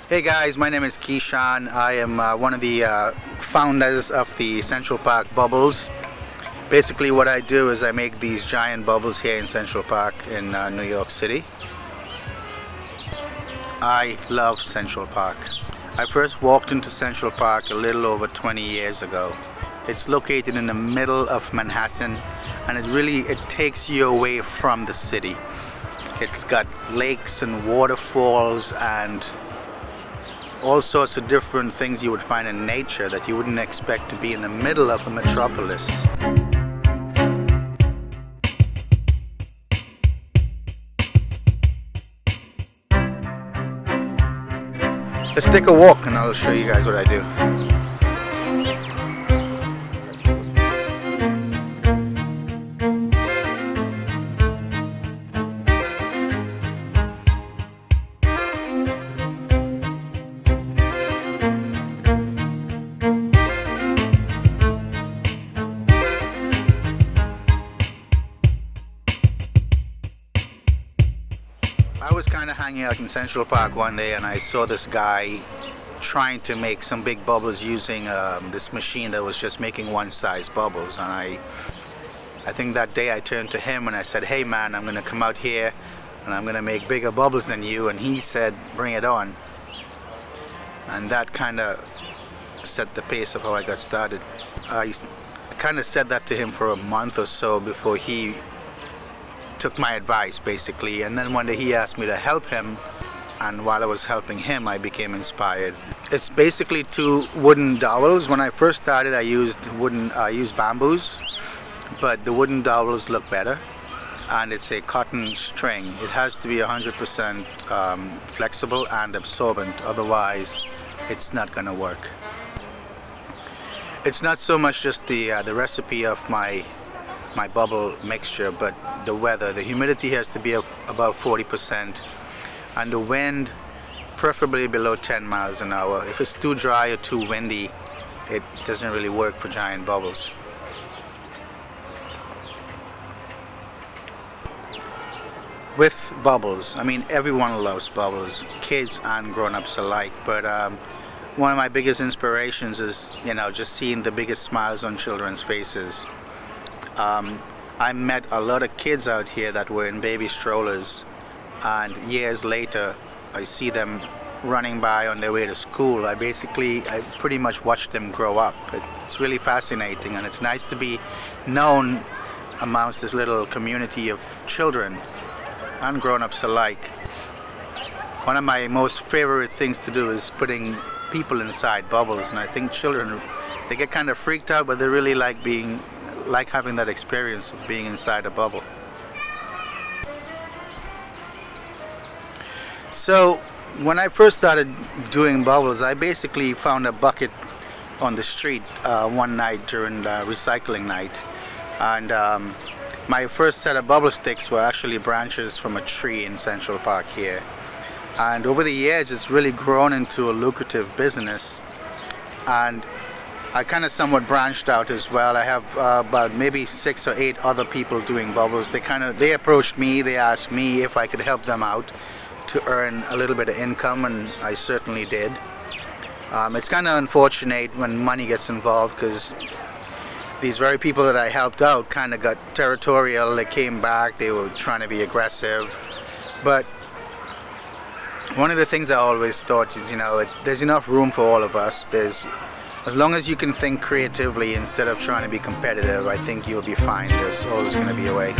Hey guys, my name is Kishan. I am one of the founders of the Central Park Bubbles. Basically what I do is I make these giant bubbles here in Central Park in New York City. I love Central Park. I first walked into Central Park a little over 20 years ago. It's located in the middle of Manhattan, and it takes you away from the city. It's got lakes and waterfalls and all sorts of different things you would find in nature that you wouldn't expect to be in the middle of a metropolis. Let's take a walk and I'll show you guys what I do. I was kind of hanging out in Central Park one day and I saw this guy trying to make some big bubbles using this machine that was just making one size bubbles, and I think that day I turned to him and I said, "Hey man, I'm gonna come out here and I'm gonna make bigger bubbles than you," and he said, "Bring it on." And that kind of set the pace of how I got started. I kind of said that to him for a month or so before he took my advice basically, and then one day he asked me to help him, and while I was helping him I became inspired. It's basically two wooden dowels. When I first started I used bamboos, but the wooden dowels look better, and it's a cotton string. It has to be 100% flexible and absorbent, otherwise it's not gonna work. It's not so much just the recipe of my bubble mixture, but the weather. The humidity has to be above 40%, and the wind preferably below 10 miles an hour. If it's too dry or too windy, it doesn't really work for giant bubbles. With bubbles, I mean, everyone loves bubbles, kids and grown-ups alike, but one of my biggest inspirations is, just seeing the biggest smiles on children's faces. I met a lot of kids out here that were in baby strollers, and years later I see them running by on their way to school. I pretty much watched them grow up. It's really fascinating, and it's nice to be known amongst this little community of children and grown-ups alike. One of my most favorite things to do is putting people inside bubbles, and I think children, they get kind of freaked out, but they really like having that experience of being inside a bubble. So when I first started doing bubbles, I basically found a bucket on the street one night during recycling night, and my first set of bubble sticks were actually branches from a tree in Central Park here, and over the years it's really grown into a lucrative business, and I kind of somewhat branched out as well. I have about maybe 6 or 8 other people doing bubbles. They approached me, they asked me if I could help them out to earn a little bit of income, and I certainly did. It's kind of unfortunate when money gets involved, because these very people that I helped out kind of got territorial. They came back, they were trying to be aggressive. But one of the things I always thought is, there's enough room for all of us. As long as you can think creatively instead of trying to be competitive, I think you'll be fine. There's always going to be a way.